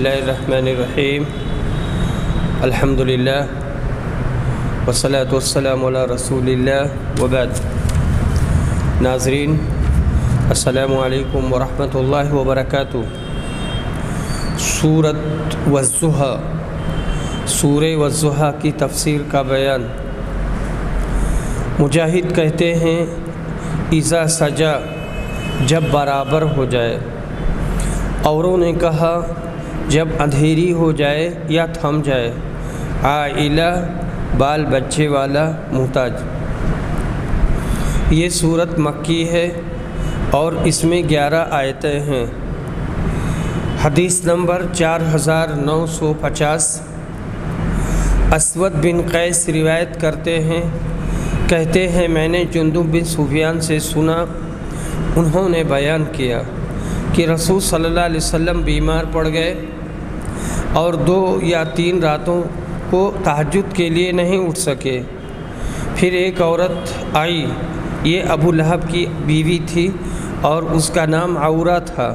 اللہ الرحمن الرحیم الحمدللہ والصلاة والسلام علی رسول اللہ وبعد۔ ناظرین السلام علیکم ورحمۃ اللہ وبرکاتہ۔ سورۃ والضحیٰ، سورہ والضحیٰ کی تفسیر کا بیان۔ مجاہد کہتے ہیں اذا سجا، جب برابر ہو جائے۔ اوروں نے کہا جب اندھیری ہو جائے یا تھم جائے۔ عائلہ، بال بچے والا، محتاج۔ یہ سورت مکی ہے اور اس میں 11 آیتیں ہیں۔ حدیث نمبر 4950۔ اسود بن قیس روایت کرتے ہیں، کہتے ہیں میں نے جندب بن سفیان سے سنا، انہوں نے بیان کیا کہ رسول صلی اللہ علیہ وسلم بیمار پڑ گئے اور 2 یا 3 راتوں کو تہجد کے لیے نہیں اٹھ سکے۔ پھر ایک عورت آئی، یہ ابو لہب کی بیوی تھی اور اس کا نام عورہ تھا،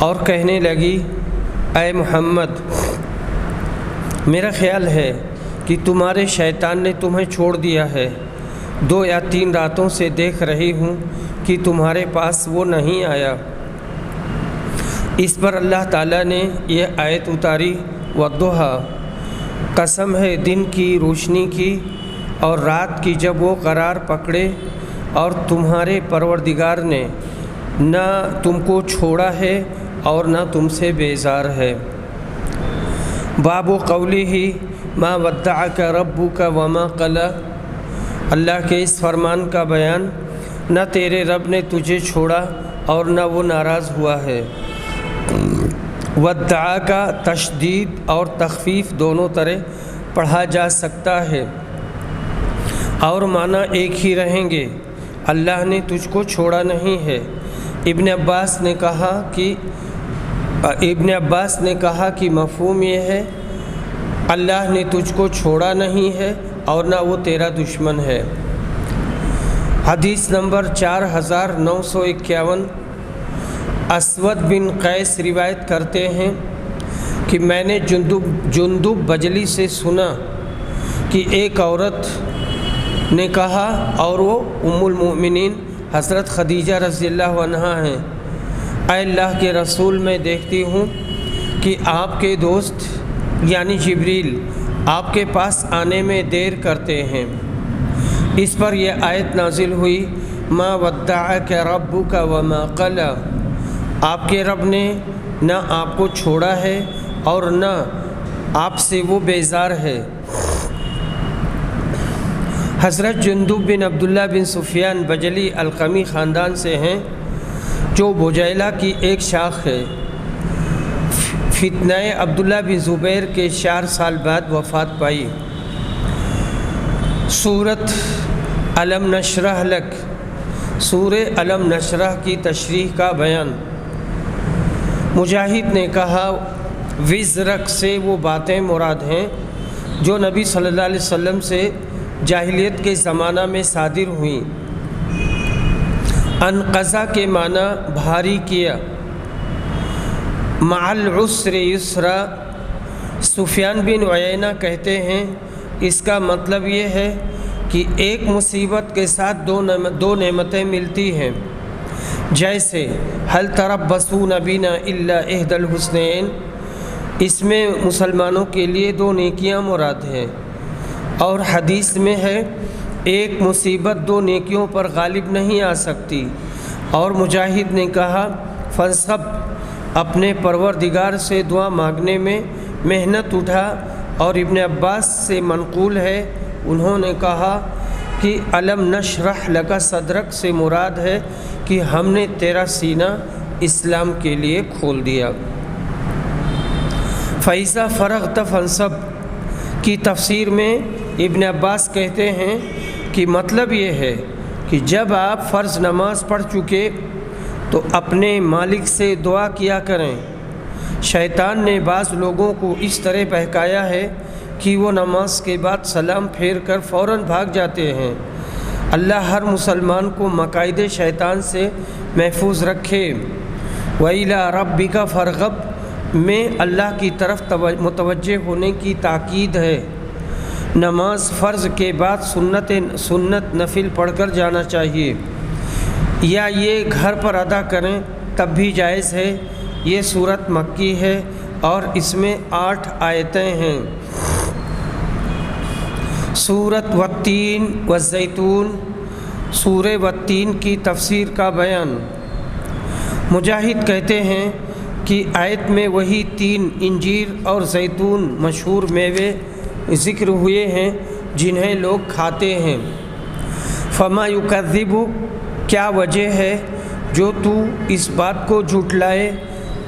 اور کہنے لگی اے محمد، میرا خیال ہے کہ تمہارے شیطان نے تمہیں چھوڑ دیا ہے، 2 یا 3 راتوں سے دیکھ رہی ہوں کہ تمہارے پاس وہ نہیں آیا۔ اس پر اللہ تعالیٰ نے یہ آیت اتاری، والضحیٰ، قسم ہے دن کی روشنی کی اور رات کی جب وہ قرار پکڑے، اور تمہارے پروردگار نے نہ تم کو چھوڑا ہے اور نہ تم سے بیزار ہے۔ باب قولہ ما ودعک ربک وما قلی، اللہ کے اس فرمان کا بیان، نہ تیرے رب نے تجھے چھوڑا اور نہ وہ ناراض ہوا ہے۔ ودعا کا تشدید اور تخفیف دونوں طرح پڑھا جا سکتا ہے اور معنی ایک ہی رہیں گے، اللہ نے تجھ کو چھوڑا نہیں ہے۔ ابن عباس نے کہا کہ مفہوم یہ ہے اللہ نے تجھ کو چھوڑا نہیں ہے اور نہ وہ تیرا دشمن ہے۔ حدیث نمبر 4951۔ اسود بن قیس روایت کرتے ہیں کہ میں نے جندب بجلی سے سنا کہ ایک عورت نے کہا، اور وہ ام المؤمنین حضرت خدیجہ رضی اللہ عنہا ہیں، اے اللہ کے رسول، میں دیکھتی ہوں کہ آپ کے دوست یعنی جبریل آپ کے پاس آنے میں دیر کرتے ہیں۔ اس پر یہ آیت نازل ہوئی، ما ودعک ربک وما قلی، آپ کے رب نے نہ آپ کو چھوڑا ہے اور نہ آپ سے وہ بیزار ہے۔ حضرت جندب بن عبداللہ بن سفیان بجلی القمی خاندان سے ہیں، جو بجیلہ کی ایک شاخ ہے۔ فتنہ عبداللہ بن زبیر کے 4 سال بعد وفات پائی۔ سورۃ الم نشرح لک، سورہ الم نشرح کی تشریح کا بیان۔ مجاہد نے کہا وزرک سے وہ باتیں مراد ہیں جو نبی صلی اللہ علیہ وسلم سے جاہلیت کے زمانہ میں صادر ہوئیں۔ انقضا کے معنی بھاری کیا، مع العسر یسرا۔ سفیان بن عیینہ کہتے ہیں اس کا مطلب یہ ہے کہ ایک مصیبت کے ساتھ 2 نعمتیں ملتی ہیں، جیسے حل تربصون بنا الا احدی الحسنین، اس میں مسلمانوں کے لیے 2 نیکیاں مراد ہیں، اور حدیث میں ہے ایک مصیبت 2 نیکیوں پر غالب نہیں آ سکتی۔ اور مجاہد نے کہا فانصب، اپنے پروردگار سے دعا مانگنے میں محنت اٹھا۔ اور ابن عباس سے منقول ہے، انہوں نے کہا کہ الم نشرح لک صدرک سے مراد ہے کہ ہم نے تیرا سینہ اسلام کے لیے کھول دیا۔ فَإِذَا فَرَغْتَ فَانصَبْ کی تفسیر میں ابن عباس کہتے ہیں کہ مطلب یہ ہے کہ جب آپ فرض نماز پڑھ چکے تو اپنے مالک سے دعا کیا کریں۔ شیطان نے بعض لوگوں کو اس طرح بہکایا ہے کہ وہ نماز کے بعد سلام پھیر کر فوراً بھاگ جاتے ہیں۔ اللہ ہر مسلمان کو مکائد شیطان سے محفوظ رکھے۔ وَإِلَىٰ رَبِّكَ فَارْغَب، میں اللہ کی طرف متوجہ ہونے کی تاکید ہے۔ نماز فرض کے بعد سنت نفل پڑھ کر جانا چاہیے، یا یہ گھر پر ادا کریں تب بھی جائز ہے۔ یہ سورت مکی ہے اور اس میں 8 آیتیں ہیں۔ سورت والتین والزیتون، سورہ والتین کی تفسیر کا بیان۔ مجاہد کہتے ہیں کہ آیت میں وہی 3 انجیر اور زیتون مشہور میوے ذکر ہوئے ہیں جنہیں لوگ کھاتے ہیں۔ فما یکذب، کیا وجہ ہے جو تو اس بات کو جھٹلائے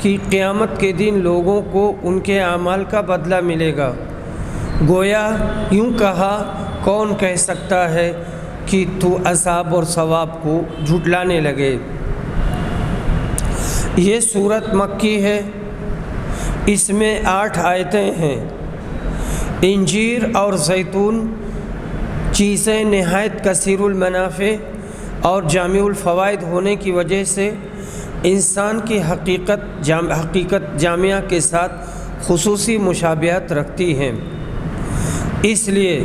کہ قیامت کے دن لوگوں کو ان کے اعمال کا بدلہ ملے گا؟ گویا یوں کہا، کون کہہ سکتا ہے کہ تو عذاب اور ثواب کو جھٹلانے لگے؟ یہ سورت مکی ہے، اس میں 8 آیتیں ہیں۔ انجیر اور زیتون چیزیں نہایت کثیر المنافع اور جامع الفوائد ہونے کی وجہ سے انسان کی حقیقت جامعہ کے ساتھ خصوصی مشابہت رکھتی ہیں۔ اس لیے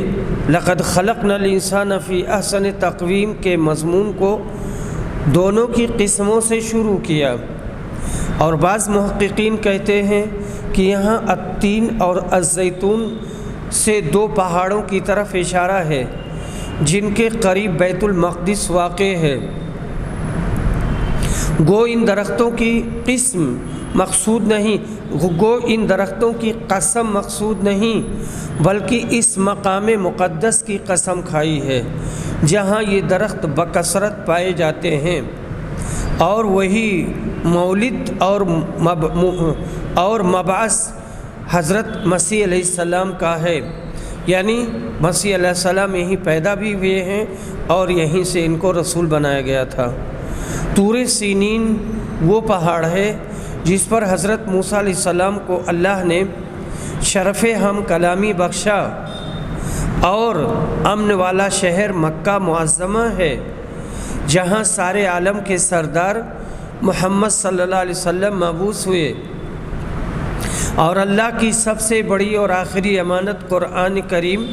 لقد خلقنا الانسان فی احسن تقویم کے مضمون کو دونوں کی قسموں سے شروع کیا، اور بعض محققین کہتے ہیں کہ یہاں التین اور الزیتون سے 2 پہاڑوں کی طرف اشارہ ہے جن کے قریب بیت المقدس واقع ہے۔ گو ان درختوں کی قسم مقصود نہیں، ان درختوں کی قسم مقصود نہیں، بلکہ اس مقام مقدس کی قسم کھائی ہے جہاں یہ درخت بکثرت پائے جاتے ہیں، اور وہی مولد اور مبعث حضرت مسیح علیہ السلام کا ہے، یعنی مسیح علیہ السلام یہیں پیدا بھی ہوئے ہیں اور یہیں سے ان کو رسول بنایا گیا تھا۔ طور سینین وہ پہاڑ ہے جس پر حضرت موسیٰ علیہ السلام کو اللہ نے شرف ہم کلامی بخشا، اور امن والا شہر مکہ معظمہ ہے جہاں سارے عالم کے سردار محمد صلی اللہ علیہ وسلم مبعوث ہوئے، اور اللہ کی سب سے بڑی اور آخری امانت قرآن کریم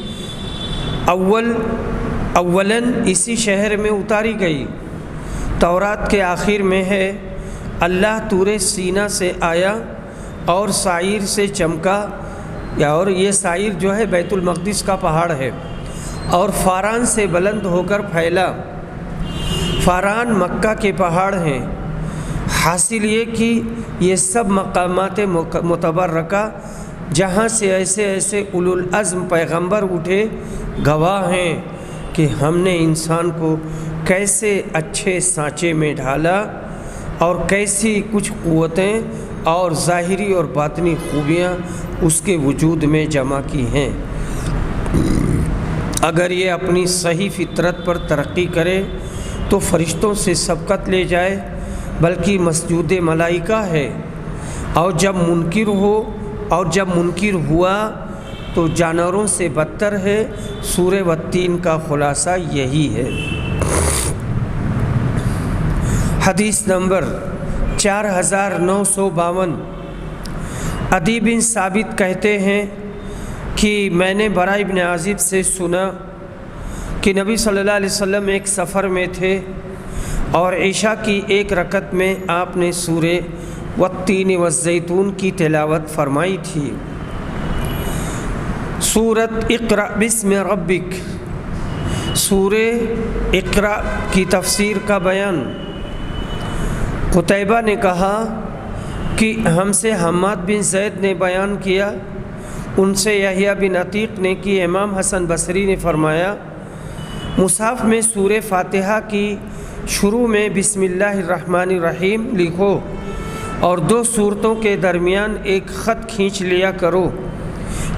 اولاً اسی شہر میں اتاری گئی۔ تورات کے آخر میں ہے، اللہ طور سینا سے آیا اور سعیر سے چمکا، اور یہ سعیر جو ہے بیت المقدس کا پہاڑ ہے، اور فاران سے بلند ہو کر پھیلا۔ فاران مکہ کے پہاڑ ہیں۔ حاصل یہ کہ یہ سب مقامات متبرکہ جہاں سے ایسے اولو العزم پیغمبر اٹھے، گواہ ہیں کہ ہم نے انسان کو کیسے اچھے سانچے میں ڈھالا اور کیسی کچھ قوتیں اور ظاہری اور باطنی خوبیاں اس کے وجود میں جمع کی ہیں۔ اگر یہ اپنی صحیح فطرت پر ترقی کرے تو فرشتوں سے سبقت لے جائے، بلکہ مسجود ملائکہ ہے، اور جب منکر ہوا تو جانوروں سے بدتر ہے۔ سورہ والتین کا خلاصہ یہی ہے۔ حدیث نمبر 4952۔ عدی بن ثابت کہتے ہیں کہ میں نے براء بن عازب سے سنا کہ نبی صلی اللہ علیہ وسلم ایک سفر میں تھے، اور عشاء کی 1 رکعت میں آپ نے سورہ والتین والزیتون کی تلاوت فرمائی تھی۔ سورت اقرأ بسم ربک، سورہ اقرأ کی تفسیر کا بیان۔ قتیبہ نے کہا کہ ہم سے حماد بن زید نے بیان کیا، ان سے یحییٰ بن عتیق نے کہ امام حسن بصری نے فرمایا، مصحف میں سورہ فاتحہ کی شروع میں بسم اللہ الرحمن الرحیم لکھو، اور 2 سورتوں کے درمیان ایک خط کھینچ لیا کرو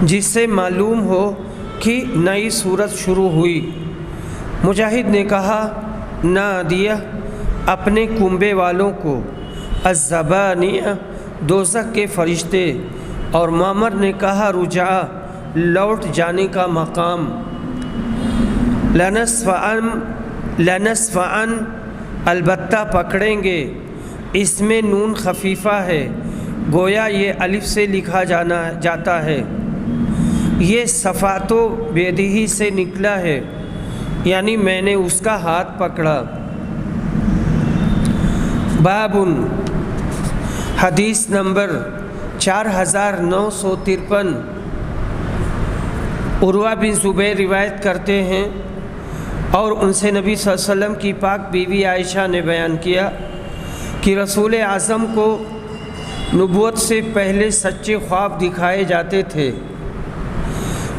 جس سے معلوم ہو کہ نئی سورت شروع ہوئی۔ مجاہد نے کہا، نادیہ اپنے کنبے والوں کو، الزبانیہ دوزخ کے فرشتے، اور معمر نے کہا رجع لوٹ جانے کا مقام، لنسفعن البتہ پکڑیں گے، اس میں نون خفیفہ ہے، گویا یہ الف سے لکھا جاتا ہے، یہ صفات و بیدہی سے نکلا ہے، یعنی میں نے اس کا ہاتھ پکڑا۔ باب حدیث نمبر 4953۔ عروہ بن زبیر روایت کرتے ہیں اور ان سے نبی صلی اللہ علیہ وسلم کی پاک بیوی عائشہ نے بیان کیا کہ رسول اعظم کو نبوت سے پہلے سچے خواب دکھائے جاتے تھے،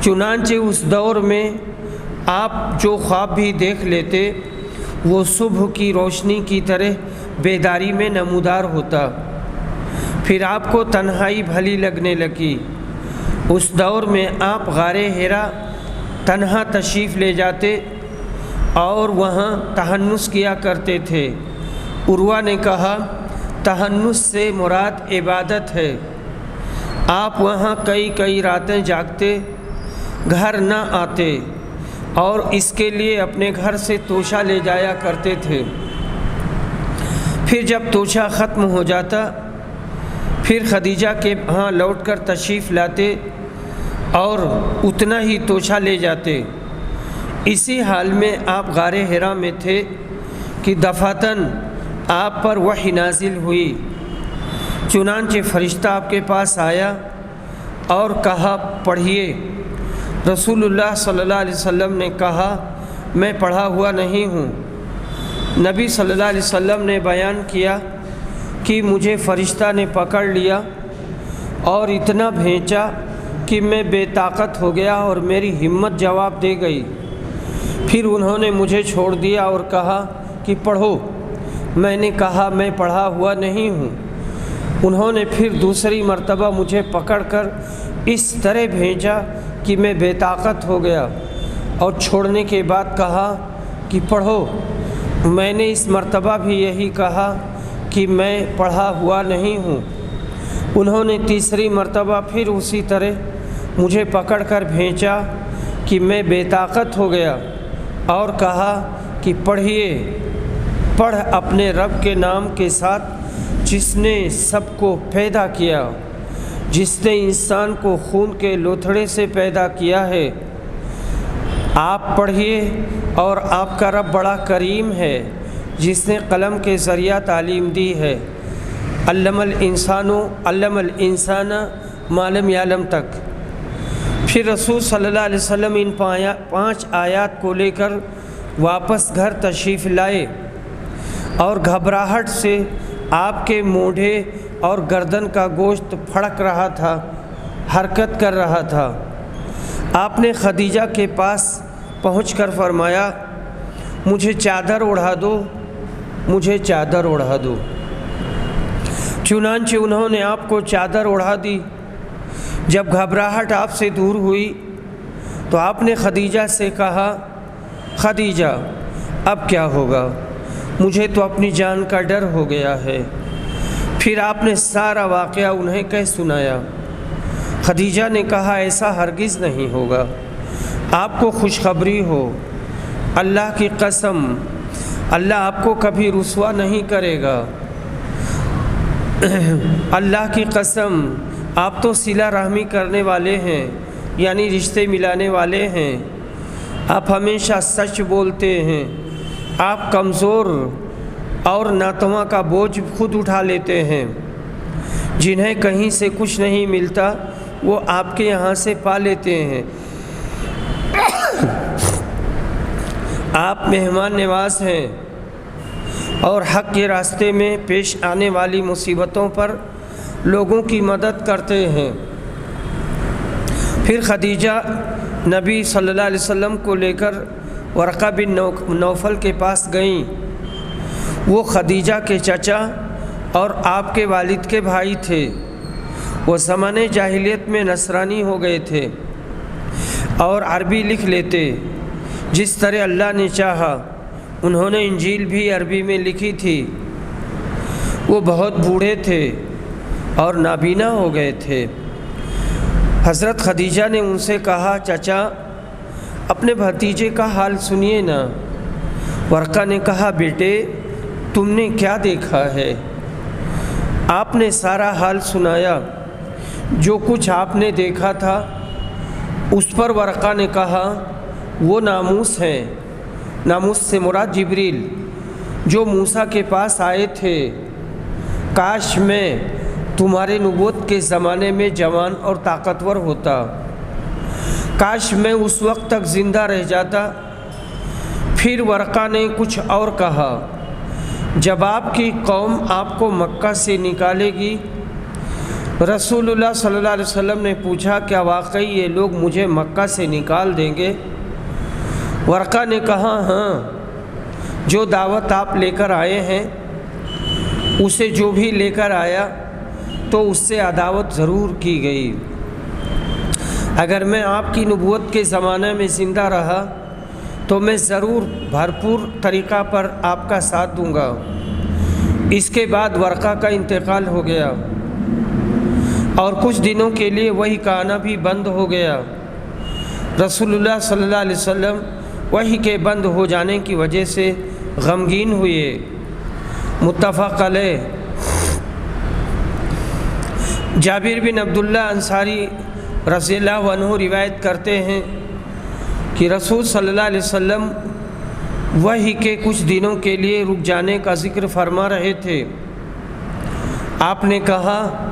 چنانچہ اس دور میں آپ جو خواب بھی دیکھ لیتے وہ صبح کی روشنی کی طرح بیداری میں نمودار ہوتا۔ پھر آپ کو تنہائی بھلی لگنے لگی۔ اس دور میں آپ غار حرا تنہا تشریف لے جاتے اور وہاں تہنس کیا کرتے تھے۔ عروہ نے کہا، تہنس سے مراد عبادت ہے۔ آپ وہاں کئی راتیں جاگتے، گھر نہ آتے اور اس کے لیے اپنے گھر سے توشہ لے جایا کرتے تھے۔ پھر جب توشہ ختم ہو جاتا پھر خدیجہ کے ہاں لوٹ کر تشریف لاتے اور اتنا ہی توشہ لے جاتے۔ اسی حال میں آپ غار حرا میں تھے کہ دفعتاً آپ پر وحی نازل ہوئی، چنانچہ فرشتہ آپ کے پاس آیا اور کہا پڑھیے۔ رسول اللہ صلی اللہ علیہ وسلم نے کہا، میں پڑھا ہوا نہیں ہوں۔ نبی صلی اللہ علیہ وسلم نے بیان کیا کہ مجھے فرشتہ نے پکڑ لیا اور اتنا بھینچا کہ میں بے طاقت ہو گیا اور میری ہمت جواب دے گئی۔ پھر انہوں نے مجھے چھوڑ دیا اور کہا کہ پڑھو۔ میں نے کہا، میں پڑھا ہوا نہیں ہوں۔ انہوں نے پھر دوسری مرتبہ مجھے پکڑ کر اس طرح بھیجا کہ میں بے طاقت ہو گیا اور چھوڑنے کے بعد کہا کہ پڑھو۔ میں نے اس مرتبہ بھی یہی کہا کہ میں پڑھا ہوا نہیں ہوں۔ انہوں نے تیسری مرتبہ پھر اسی طرح مجھے پکڑ کر بھیجا کہ میں بے طاقت ہو گیا اور کہا کہ پڑھیے۔ پڑھ اپنے رب کے نام کے ساتھ جس نے سب کو پیدا کیا، جس نے انسان کو خون کے لوتھڑے سے پیدا کیا ہے۔ آپ پڑھیے، اور آپ کا رب بڑا کریم ہے جس نے قلم کے ذریعہ تعلیم دی ہے۔ علم الانسان ما لم یعلم تک۔ پھر رسول صلی اللہ علیہ وسلم ان 5 آیات کو لے کر واپس گھر تشریف لائے اور گھبراہٹ سے آپ کے موڈھے اور گردن کا گوشت پھڑک رہا تھا، حرکت کر رہا تھا۔ آپ نے خدیجہ کے پاس پہنچ کر فرمایا، مجھے چادر اوڑھا دو، مجھے چادر اوڑھا دو۔ چنانچہ انہوں نے آپ کو چادر اوڑھا دی۔ جب گھبراہٹ آپ سے دور ہوئی تو آپ نے خدیجہ سے کہا، خدیجہ اب کیا ہوگا؟ مجھے تو اپنی جان کا ڈر ہو گیا ہے۔ پھر آپ نے سارا واقعہ انہیں کہہ سنایا۔ خدیجہ نے کہا، ایسا ہرگز نہیں ہوگا، آپ کو خوشخبری ہو، اللہ کی قسم، اللہ آپ کو کبھی رسوا نہیں کرے گا۔ اللہ کی قسم، آپ تو صلہ رحمی کرنے والے ہیں، یعنی رشتے ملانے والے ہیں، آپ ہمیشہ سچ بولتے ہیں، آپ کمزور اور ناتواں کا بوجھ خود اٹھا لیتے ہیں، جنہیں کہیں سے کچھ نہیں ملتا وہ آپ کے یہاں سے پا لیتے ہیں، آپ مہمان نواز ہیں اور حق کے راستے میں پیش آنے والی مصیبتوں پر لوگوں کی مدد کرتے ہیں۔ پھر خدیجہ نبی صلی اللہ علیہ وسلم کو لے کر ورقہ بن نوفل کے پاس گئیں۔ وہ خدیجہ کے چچا اور آپ کے والد کے بھائی تھے۔ وہ زمانے جاہلیت میں نصرانی ہو گئے تھے اور عربی لکھ لیتے جس طرح اللہ نے چاہا۔ انہوں نے انجیل بھی عربی میں لکھی تھی۔ وہ بہت بوڑھے تھے اور نابینا ہو گئے تھے۔ حضرت خدیجہ نے ان سے کہا، چچا اپنے بھتیجے کا حال سنیے نا۔ ورقہ نے کہا، بیٹے تم نے کیا دیکھا ہے؟ آپ نے سارا حال سنایا، جو کچھ آپ نے دیکھا تھا۔ اس پر ورقہ نے کہا وہ ناموس ہیں، ناموس سے مراد جبریل جو موسیٰ کے پاس آئے تھے۔ کاش میں تمہارے نبوت کے زمانے میں جوان اور طاقتور ہوتا، کاش میں اس وقت تک زندہ رہ جاتا۔ پھر ورقہ نے کچھ اور کہا، جب آپ کی قوم آپ کو مکہ سے نکالے گی۔ رسول اللہ صلی اللہ علیہ وسلم نے پوچھا کیا واقعی یہ لوگ مجھے مکہ سے نکال دیں گے؟ ورقہ نے کہا ہاں، جو دعوت آپ لے کر آئے ہیں اسے جو بھی لے کر آیا تو اس سے عداوت ضرور کی گئی۔ اگر میں آپ کی نبوت کے زمانے میں زندہ رہا تو میں ضرور بھرپور طریقہ پر آپ کا ساتھ دوں گا۔ اس کے بعد ورقہ کا انتقال ہو گیا اور کچھ دنوں کے لیے وحی کا آنا بھی بند ہو گیا۔ رسول اللہ صلی اللہ علیہ وسلم وحی کے بند ہو جانے کی وجہ سے غمگین ہوئے۔ متفق علیہ۔ جابر بن عبداللہ انصاری رضی اللہ عنہ روایت کرتے ہیں کہ رسول صلی اللہ علیہ وسلم وحی کے کچھ دنوں کے لیے رک جانے کا ذکر فرما رہے تھے۔ آپ نے کہا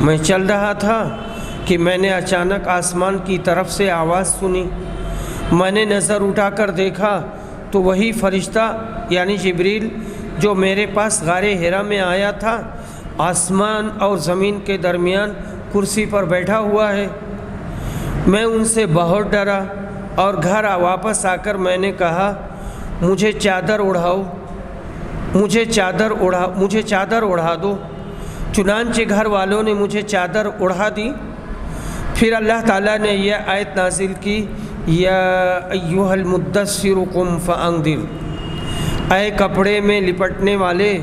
میں چل رہا تھا کہ میں نے اچانک آسمان کی طرف سے آواز سنی۔ میں نے نظر اٹھا کر دیکھا تو وہی فرشتہ یعنی جبریل جو میرے پاس غار حرا میں آیا تھا آسمان اور زمین کے درمیان کرسی پر بیٹھا ہوا ہے۔ میں ان سے بہت ڈرا اور گھر واپس آ کر میں نے کہا مجھے چادر اڑھاؤ، مجھے چادر اڑھا دو۔ چنانچہ گھر والوں نے مجھے چادر اڑھا دی۔ پھر اللہ تعالیٰ نے یہ آیت نازل کی، یا ایھا المدثر قم فانذر، اے کپڑے میں لپٹنے والے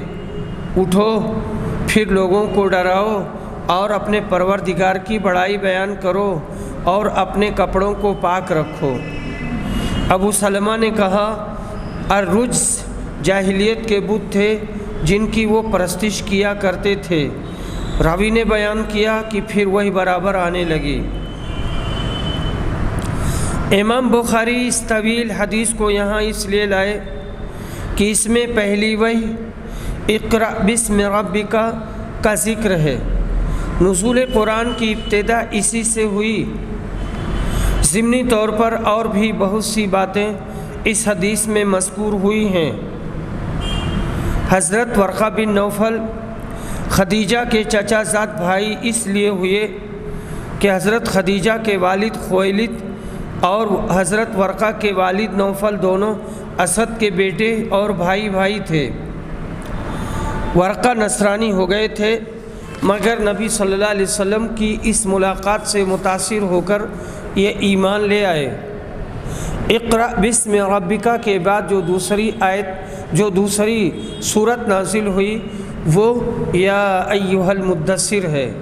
اٹھو پھر لوگوں کو ڈراؤ اور اپنے پروردگار کی بڑائی بیان کرو اور اپنے کپڑوں کو پاک رکھو۔ ابو سلمہ نے کہا الرجس جاہلیت کے بت تھے جن کی وہ پرستش کیا کرتے تھے۔ راوی نے بیان کیا کہ پھر وہی برابر آنے لگی۔ امام بخاری اس طویل حدیث کو یہاں اس لیے لائے کہ اس میں پہلی وحی اقرأ بسم ربک کا ذکر ہے۔ نزول قرآن کی ابتدا اسی سے ہوئی۔ ضمنی طور پر اور بھی بہت سی باتیں اس حدیث میں مذکور ہوئی ہیں۔ حضرت ورقہ بن نوفل خدیجہ کے چچا زاد بھائی اس لیے ہوئے کہ حضرت خدیجہ کے والد خویلد اور حضرت ورقہ کے والد نوفل دونوں اسد کے بیٹے اور بھائی بھائی تھے۔ ورقہ نصرانی ہو گئے تھے مگر نبی صلی اللہ علیہ وسلم کی اس ملاقات سے متاثر ہو کر یہ ایمان لے آئے۔ اقرأ بسم ربک کے بعد جو دوسری سورت نازل ہوئی وہ یا ایھا المدثر ہے۔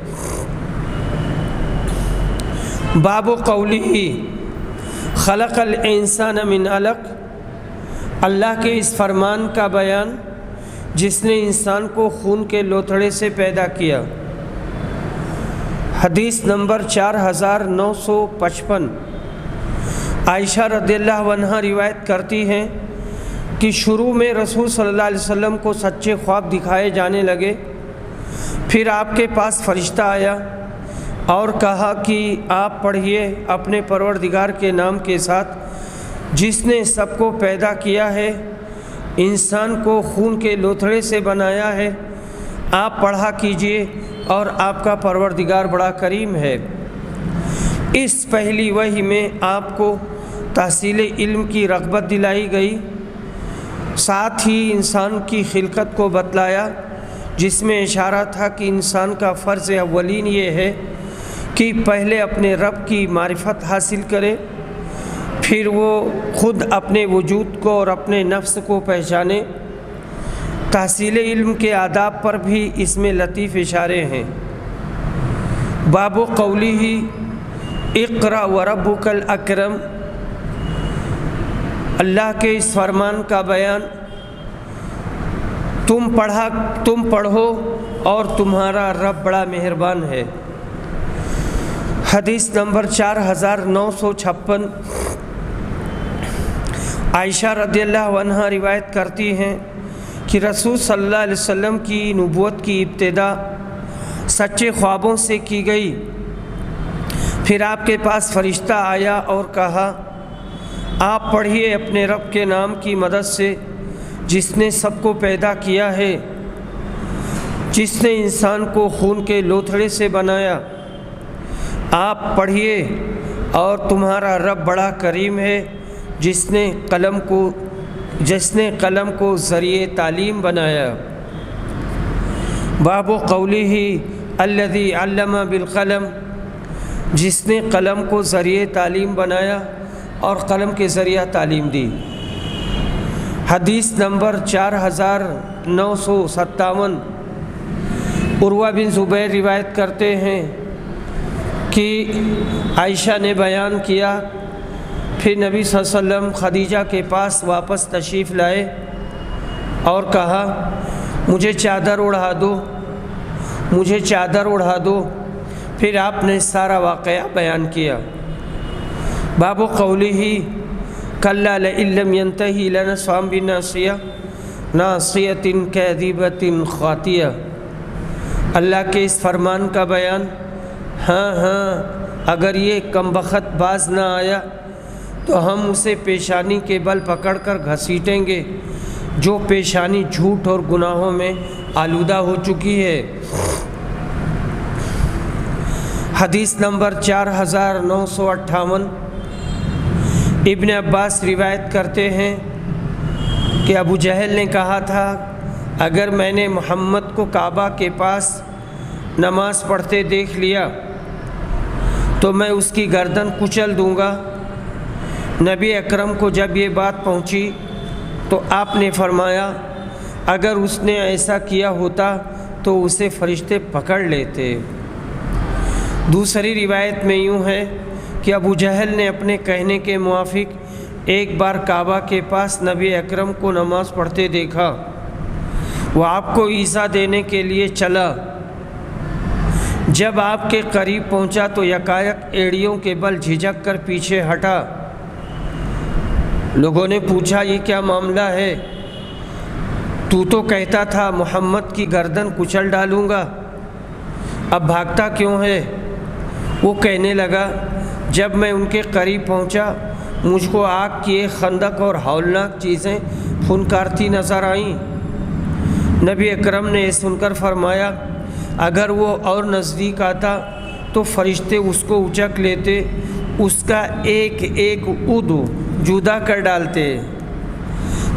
باب قولہ خلق الانسان من علق، اللہ کے اس فرمان کا بیان جس نے انسان کو خون کے لوتھڑے سے پیدا کیا۔ حدیث نمبر 4955۔ عائشہ رضی اللہ عنہا روایت کرتی ہیں کہ شروع میں رسول صلی اللہ علیہ وسلم کو سچے خواب دکھائے جانے لگے۔ پھر آپ کے پاس فرشتہ آیا اور کہا کہ آپ پڑھیے اپنے پروردگار کے نام کے ساتھ جس نے سب کو پیدا کیا ہے، انسان کو خون کے لوتھڑے سے بنایا ہے۔ آپ پڑھا کیجئے اور آپ کا پروردگار بڑا کریم ہے۔ اس پہلی وحی میں آپ کو تحصیل علم کی رغبت دلائی گئی، ساتھ ہی انسان کی خلقت کو بتلایا جس میں اشارہ تھا کہ انسان کا فرض اولین یہ ہے کہ پہلے اپنے رب کی معرفت حاصل کرے، پھر وہ خود اپنے وجود کو اور اپنے نفس کو پہچانے۔ تحصیل علم کے آداب پر بھی اس میں لطیف اشارے ہیں۔ باب قولہ اقرأ وربک الاکرم، اللہ کے اس فرمان کا بیان تم پڑھو اور تمہارا رب بڑا مہربان ہے۔ حدیث نمبر 4956، عائشہ رضی اللہ عنہا روایت کرتی ہیں کہ رسول صلی اللہ علیہ وسلم کی نبوت کی ابتدا سچے خوابوں سے کی گئی۔ پھر آپ کے پاس فرشتہ آیا اور کہا، آپ پڑھیے اپنے رب کے نام کی مدد سے جس نے سب کو پیدا کیا ہے، جس نے انسان کو خون کے لوتھڑے سے بنایا۔ آپ پڑھیے اور تمہارا رب بڑا کریم ہے جس نے قلم کو ذریعہ تعلیم بنایا۔ باب قولہ الذی علم بالقلم، جس نے قلم کو ذریعہ تعلیم بنایا اور قلم کے ذریعہ تعلیم دی۔ حدیث نمبر 4957، عروہ بن زبیر روایت کرتے ہیں کہ عائشہ نے بیان کیا، پھر نبی صلی اللہ علیہ وسلم خدیجہ کے پاس واپس تشریف لائے اور کہا، مجھے چادر اڑھا دو۔ پھر آپ نے سارا واقعہ بیان کیا۔ باب قولہ کلا لئن لم ینتہی لنسفعا بالناصیہ ناصیۃ کاذبۃ خاطیہ، اللہ کے اس فرمان کا بیان۔ ہاں اگر یہ کم بخت باز نہ آیا تو ہم اسے پیشانی کے بل پکڑ کر گھسیٹیں گے، جو پیشانی جھوٹ اور گناہوں میں آلودہ ہو چکی ہے۔ حدیث نمبر 4958، ابن عباس روایت کرتے ہیں کہ ابو جہل نے کہا تھا، اگر میں نے محمد کو کعبہ کے پاس نماز پڑھتے دیکھ لیا تو میں اس کی گردن کچل دوں گا۔ نبی اکرم کو جب یہ بات پہنچی تو آپ نے فرمایا، اگر اس نے ایسا کیا ہوتا تو اسے فرشتے پکڑ لیتے۔ دوسری روایت میں یوں ہے کہ ابو جہل نے اپنے کہنے کے موافق ایک بار کعبہ کے پاس نبی اکرم کو نماز پڑھتے دیکھا۔ وہ آپ کو ایذا دینے کے لیے چلا، جب آپ کے قریب پہنچا تو یکایک ایڑیوں کے بل جھجک کر پیچھے ہٹا۔ لوگوں نے پوچھا، یہ کیا معاملہ ہے؟ تو کہتا تھا محمد کی گردن کچل ڈالوں گا، اب بھاگتا کیوں ہے؟ وہ کہنے لگا، جب میں ان کے قریب پہنچا مجھ کو آگ کی ایک خندق اور ہولناک چیزیں پھنکارتی نظر آئیں۔ نبی اکرم نے یہ سن کر فرمایا، اگر وہ اور نزدیک آتا تو فرشتے اس کو اچک لیتے، اس کا ایک ایک عضو جدا کر ڈالتے۔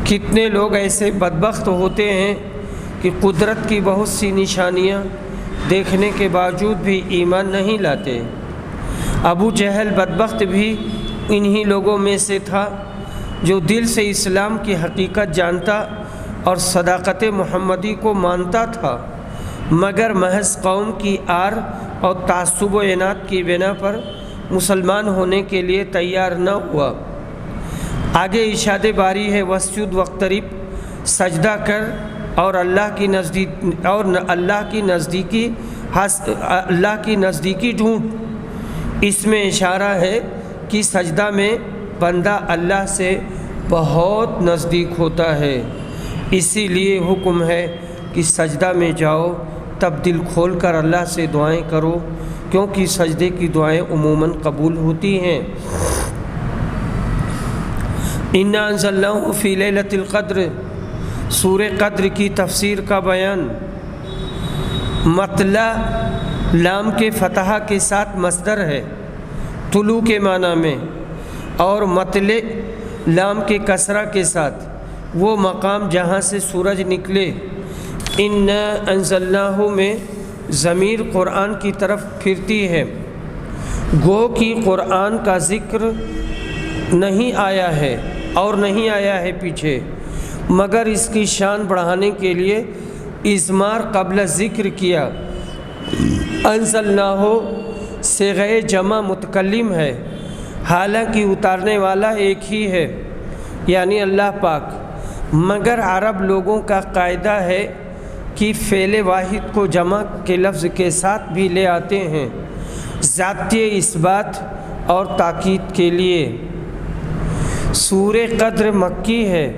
کتنے لوگ ایسے بدبخت ہوتے ہیں کہ قدرت کی بہت سی نشانیاں دیکھنے کے باوجود بھی ایمان نہیں لاتے۔ ابو جہل بدبخت بھی انہی لوگوں میں سے تھا جو دل سے اسلام کی حقیقت جانتا اور صداقت محمدی کو مانتا تھا، مگر محض قوم کی آر اور تعصب و عناد کی بنا پر مسلمان ہونے کے لیے تیار نہ ہوا۔ آگے ارشاد باری ہے، واسجد واقترب، سجدہ کر اور اللہ کی نزدیکی ڈھونڈ۔ اس میں اشارہ ہے کہ سجدہ میں بندہ اللہ سے بہت نزدیک ہوتا ہے، اسی لیے حکم ہے کہ سجدہ میں جاؤ، تب دل کھول کر اللہ سے دعائیں کرو، کیونکہ سجدے کی دعائیں عموماً قبول ہوتی ہیں۔ انا انزلناہ فی لیلۃ القدر، سورہ قدر کی تفسیر کا بیان۔ مطلع لام کے فتحہ کے ساتھ مصدر ہے طلوع کے معنی میں، اور مطلع لام کے کسرہ کے ساتھ وہ مقام جہاں سے سورج نکلے۔ انا انزلناہ میں ضمیر قرآن کی طرف پھرتی ہے، گو کہ قرآن کا ذکر نہیں آیا ہے اور نہیں آیا ہے پیچھے، مگر اس کی شان بڑھانے کے لیے اضمار قبل ذکر کیا۔ انزلناہ صیغہ جمع متکلم ہے، حالانکہ اتارنے والا ایک ہی ہے، یعنی اللہ پاک، مگر عرب لوگوں کا قاعدہ ہے کہ فعل واحد کو جمع کے لفظ کے ساتھ بھی لے آتے ہیں ذاتی اثبات اور تاکید کے لیے۔ سورہ قدر مکی ہے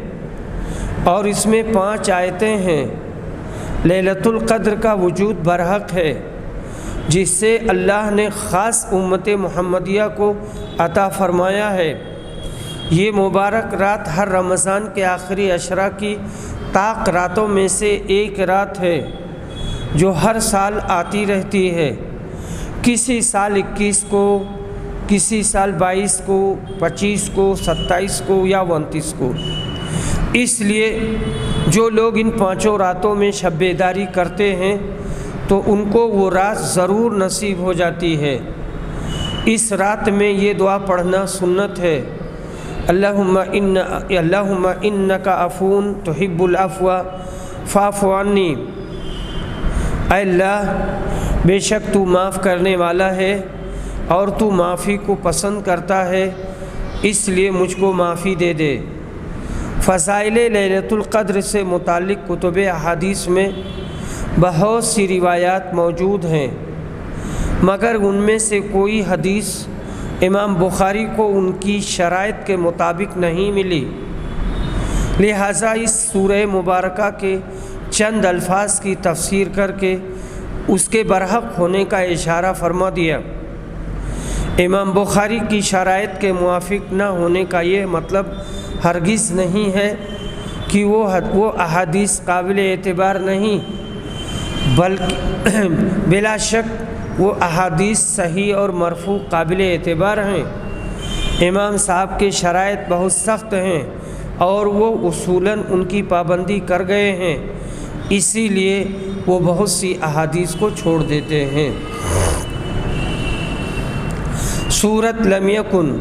اور اس میں 5 آیتیں ہیں۔ لیلۃ القدر کا وجود برحق ہے جس سے اللہ نے خاص امت محمدیہ کو عطا فرمایا ہے۔ یہ مبارک رات ہر رمضان کے آخری عشرہ کی طاق راتوں میں سے ایک رات ہے جو ہر سال آتی رہتی ہے، کسی سال 21 کو، کسی سال 22 کو، 25 کو، 27 کو یا 29 کو۔ اس لیے جو لوگ ان 5 راتوں میں شب بیداری کرتے ہیں تو ان کو وہ رات ضرور نصیب ہو جاتی ہے۔ اس رات میں یہ دعا پڑھنا سنت ہے، اللہم انکا عفو تحب العفو فاعف عنی۔ اے اللہ، بے شک تو معاف کرنے والا ہے اور تو معافی کو پسند کرتا ہے، اس لیے مجھ کو معافی دے دے۔ فضائل لیلۃ القدر سے متعلق کتب احادیث میں بہت سی روایات موجود ہیں، مگر ان میں سے کوئی حدیث امام بخاری کو ان کی شرائط کے مطابق نہیں ملی، لہٰذا اس سورہ مبارکہ کے چند الفاظ کی تفسیر کر کے اس کے برحق ہونے کا اشارہ فرما دیا۔ امام بخاری کی شرائط کے موافق نہ ہونے کا یہ مطلب ہرگز نہیں ہے کہ وہ احادیث قابل اعتبار نہیں، بلکہ بلا شک وہ احادیث صحیح اور مرفوع قابل اعتبار ہیں۔ امام صاحب کے شرائط بہت سخت ہیں اور وہ اصولاً ان کی پابندی کر گئے ہیں، اسی لیے وہ بہت سی احادیث کو چھوڑ دیتے ہیں۔ سورۃ لم یکن،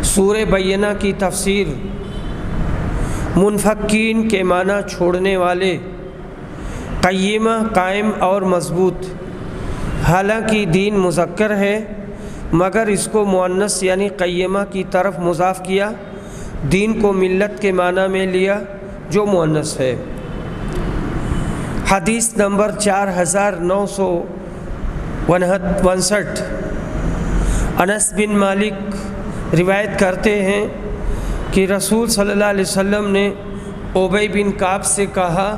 سورہ بینہ کی تفسیر۔ منفکین کے معنی چھوڑنے والے، قیمہ قائم اور مضبوط۔ حالانکہ دین مذکر ہے مگر اس کو مؤنث یعنی قیمہ کی طرف مضاف کیا، دین کو ملت کے معنی میں لیا جو مؤنث ہے۔ حدیث نمبر 4959، انس بن مالک روایت کرتے ہیں کہ رسول صلی اللہ علیہ وسلم نے ابی بن کعب سے کہا،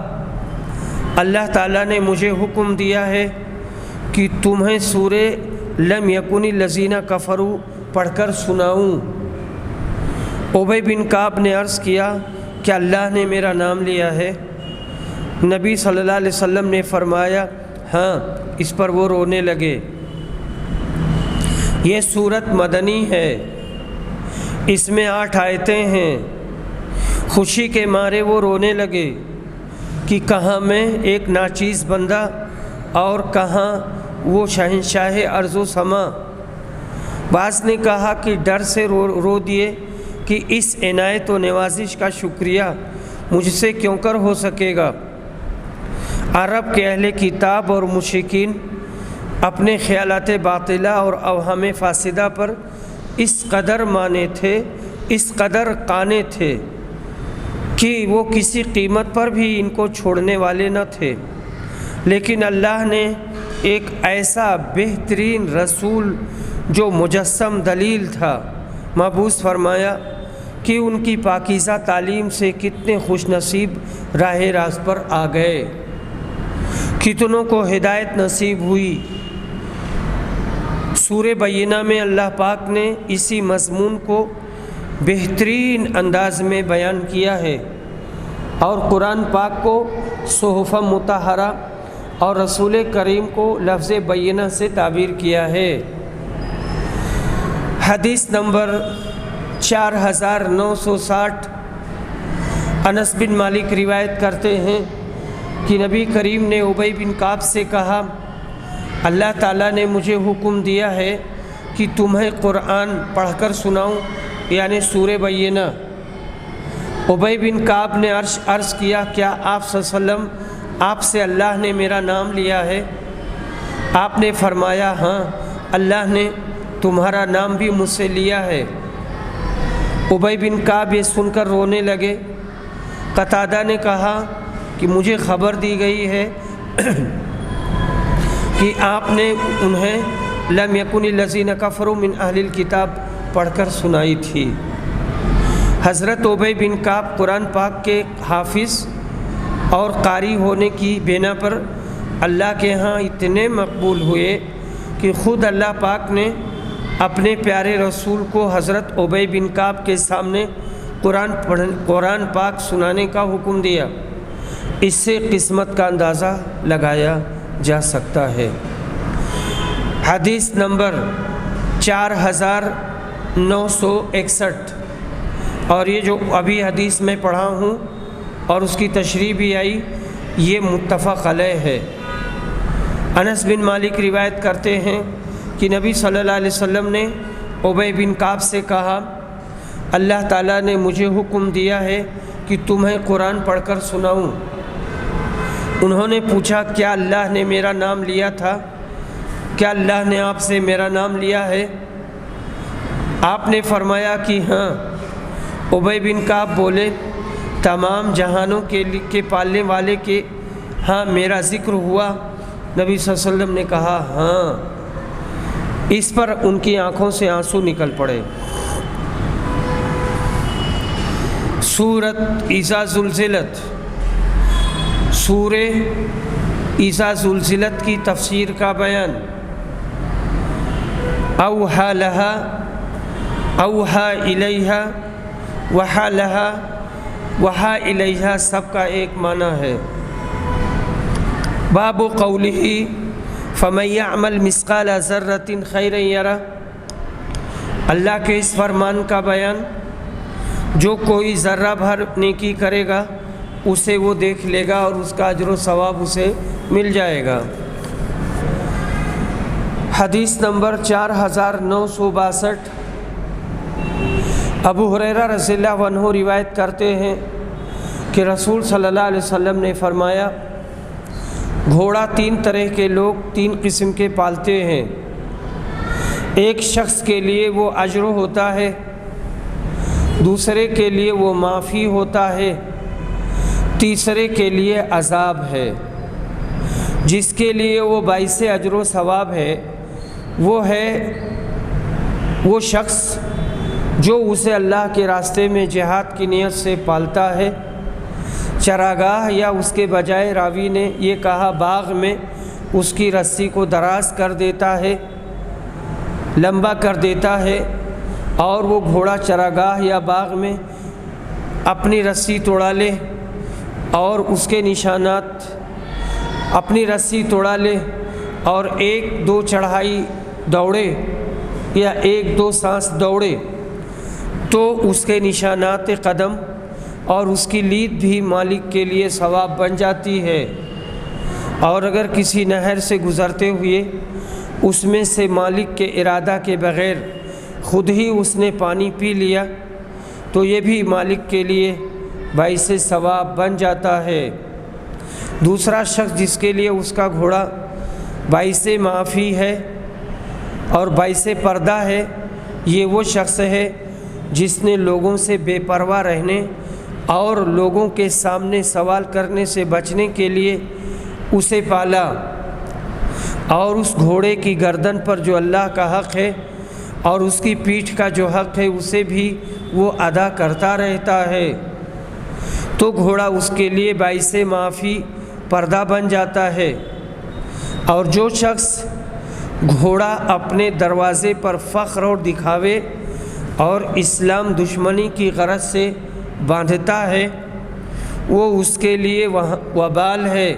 اللہ تعالیٰ نے مجھے حکم دیا ہے کہ تمہیں سورہ لم یکن الذین کفروا پڑھ کر سناؤں۔ ابی بن کعب نے عرض کیا کہ اللہ نے میرا نام لیا ہے؟ نبی صلی اللہ علیہ وسلم نے فرمایا ہاں، اس پر وہ رونے لگے۔ یہ سورت مدنی ہے، اس میں 8 آیتیں ہیں۔ خوشی کے مارے وہ رونے لگے کہ کہاں میں ایک ناچیز بندہ اور کہاں وہ شہنشاہ ارض و سما۔ بعض نے کہا کہ ڈر سے رو دیے کہ اس عنایت و نوازش کا شکریہ مجھ سے کیوں کر ہو سکے گا۔ عرب کے اہل کتاب اور مشرکین اپنے خیالات باطلہ اور اوہام فاسدہ پر اس قدر مانے تھے، اس قدر قانے تھے کہ وہ کسی قیمت پر بھی ان کو چھوڑنے والے نہ تھے، لیکن اللہ نے ایک ایسا بہترین رسول جو مجسم دلیل تھا مبعوث فرمایا کہ ان کی پاکیزہ تعلیم سے کتنے خوش نصیب راہ راست پر آ گئے، کتنوں کو ہدایت نصیب ہوئی۔ سورہ بینہ میں اللہ پاک نے اسی مضمون کو بہترین انداز میں بیان کیا ہے اور قرآن پاک کو صحف مطہرہ اور رسول کریم کو لفظ بینہ سے تعبیر کیا ہے۔ حدیث نمبر 4960، انس بن مالک روایت کرتے ہیں کہ نبی کریم نے ابی بن کعب سے کہا، اللہ تعالیٰ نے مجھے حکم دیا ہے کہ تمہیں قرآن پڑھ کر سناؤں، یعنی سورہ بینہ۔ ابی بن کعب نے عرض کیا، کیا آپ صلی اللہ علیہ وسلم، آپ سے اللہ نے میرا نام لیا ہے؟ آپ نے فرمایا ہاں، اللہ نے تمہارا نام بھی مجھ سے لیا ہے۔ ابی بن کعب یہ سن کر رونے لگے۔ قتادہ نے کہا کہ مجھے خبر دی گئی ہے کہ آپ نے انہیں لم یکن الذین کفروا من اہل الکتاب پڑھ کر سنائی تھی۔ حضرت ابی بن کعب قرآن پاک کے حافظ اور قاری ہونے کی بنا پر اللہ کے ہاں اتنے مقبول ہوئے کہ خود اللہ پاک نے اپنے پیارے رسول کو حضرت ابی بن کعب کے سامنے قرآن پاک سنانے کا حکم دیا۔ اس سے قسمت کا اندازہ لگایا جا سکتا ہے۔ حدیث نمبر 4961، اور یہ جو ابھی حدیث میں پڑھا ہوں اور اس کی تشریح بھی آئی، یہ متفق علیہ ہے۔ انس بن مالک روایت کرتے ہیں کہ نبی صلی اللہ علیہ وسلم نے ابی بن کعب سے کہا، اللہ تعالیٰ نے مجھے حکم دیا ہے کہ تمہیں قرآن پڑھ کر سناؤں۔ انہوں نے پوچھا، کیا اللہ نے میرا نام لیا تھا؟ کیا اللہ نے آپ سے میرا نام لیا ہے؟ آپ نے فرمایا کہ ہاں۔ ابی بن کعب بولے، تمام جہانوں کے پالنے والے کے ہاں میرا ذکر ہوا؟ نبی صلی اللہ علیہ وسلم نے کہا ہاں۔ اس پر ان کی آنکھوں سے آنسو نکل پڑے۔ سورۃ اذا زلزلت، سورہ اذا زلزلت کی تفسیر کا بیان۔ اوحا لہا، اوحا الیہا، وحا لہا، وحا الیہا، سب کا ایک معنی ہے۔ باب قولہ فمن یعمل مثقال ذرۃ خیرا یرہ، اللہ کے اس فرمان کا بیان، جو کوئی ذرہ بھر نیکی کرے گا اسے وہ دیکھ لے گا اور اس کا اجر و ثواب اسے مل جائے گا۔ حدیث نمبر 4962، ابو ہریرہ رضی اللہ عنہ روایت کرتے ہیں کہ رسول صلی اللہ علیہ وسلم نے فرمایا، گھوڑا 3 طرح کے لوگ 3 قسم کے پالتے ہیں۔ ایک شخص کے لیے وہ اجر ہوتا ہے، دوسرے کے لیے وہ معافی ہوتا ہے، تیسرے کے لیے عذاب ہے۔ جس کے لیے وہ باعث اجر و ثواب ہے وہ شخص جو اسے اللہ کے راستے میں جہاد کی نیت سے پالتا ہے۔ چراگاہ، یا اس کے بجائے راوی نے یہ کہا باغ میں اس کی رسی کو دراز کر دیتا ہے، لمبا کر دیتا ہے، اور وہ گھوڑا چراگاہ یا باغ میں اپنی رسی توڑا لے اور اس کے نشانات، اپنی رسی توڑا لے اور 1-2 چڑھائی دوڑے یا 1-2 سانس دوڑے تو اس کے نشانات قدم اور اس کی لید بھی مالک کے لیے ثواب بن جاتی ہے۔ اور اگر کسی نہر سے گزرتے ہوئے اس میں سے مالک کے ارادہ کے بغیر خود ہی اس نے پانی پی لیا تو یہ بھی مالک کے لیے باعث ثواب بن جاتا ہے۔ دوسرا شخص جس کے لیے اس کا گھوڑا باعث معافی ہے اور باعث پردہ ہے، یہ وہ شخص ہے جس نے لوگوں سے بے پرواہ رہنے اور لوگوں کے سامنے سوال کرنے سے بچنے کے لیے اسے پالا، اور اس گھوڑے کی گردن پر جو اللہ کا حق ہے اور اس کی پیٹھ کا جو حق ہے اسے بھی وہ ادا کرتا رہتا ہے، تو گھوڑا اس کے لیے باعث معافی پردہ بن جاتا ہے۔ اور جو شخص گھوڑا اپنے دروازے پر فخر اور دکھاوے اور اسلام دشمنی کی غرض سے باندھتا ہے، وہ اس کے لیے وبال ہے۔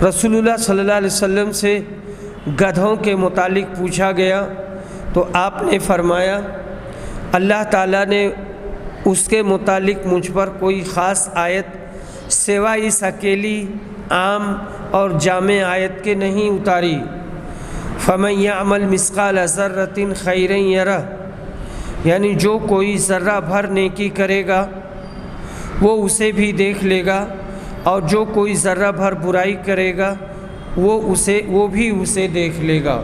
رسول اللہ صلی اللہ علیہ وسلم سے گدھوں کے متعلق پوچھا گیا تو آپ نے فرمایا، اللہ تعالیٰ نے اس کے متعلق مجھ پر کوئی خاص آیت سوائے اس اکیلی عام اور جامع آیت کے نہیں اتاری۔ فمن یعمل مثقال ذرۃ خیرا یرہ، یعنی جو کوئی ذرہ بھر نیکی کرے گا وہ اسے بھی دیکھ لے گا، اور جو کوئی ذرہ بھر برائی کرے گا وہ بھی اسے دیکھ لے گا۔